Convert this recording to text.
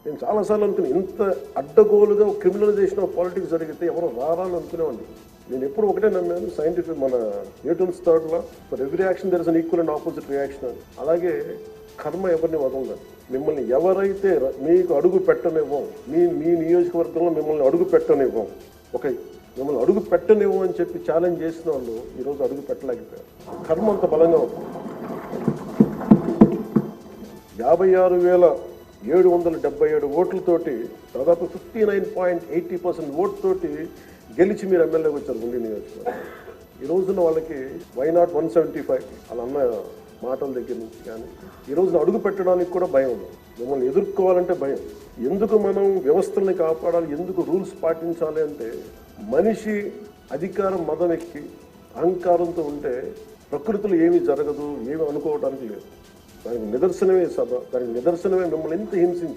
నేను చాలాసార్లు అనుకుని ఇంత అడ్డగోలుగా క్రిమినలైజేషన్ ఆఫ్ పాలిటిక్స్ జరిగితే ఎవరు రారాని అనుకునేవాడిని. నేను ఎప్పుడు ఒకటే నమ్మాను, సైంటిఫిక్ మన న్యూటన్స్ థర్డ్లో for every action there is an equal and opposite reaction. అలాగే కర్మ ఎవరిని వదలదు. మిమ్మల్ని ఎవరైతే మీకు అడుగు పెట్టనివ్వం, మీ నియోజకవర్గంలో మిమ్మల్ని అడుగు పెట్టనివ్వం, మిమ్మల్ని అడుగు పెట్టనివ్వం అని చెప్పి ఛాలెంజ్ చేసిన వాళ్ళు ఈరోజు అడుగు పెట్టలేకపోయారు. కర్మ అంత బలంగా ఉంటుంది. 56,777 ఓట్లతోటి దాదాపు 59.80% ఓట్లతోటి గెలిచి మీరు ఎమ్మెల్యేకి వచ్చారు గుండి నియోజకవర్గం. ఈ రోజున వాళ్ళకి వైనాట్ 175 అలా అన్న మాటల దగ్గర నుంచి కానీ ఈ రోజున అడుగు పెట్టడానికి కూడా భయం ఉంది. మిమ్మల్ని ఎదుర్కోవాలంటే భయం. ఎందుకు మనం వ్యవస్థల్ని కాపాడాలి, ఎందుకు రూల్స్ పాటించాలి అంటే మనిషి అధికారం మదం ఎక్కి అహంకారంతో ఉంటే ప్రకృతిలో ఏమీ జరగదు, ఏమీ అనుకోవడానికి లేదు. దానికి నిదర్శనమే సభ, దానికి నిదర్శనమే మిమ్మల్ని ఎంత హింసించి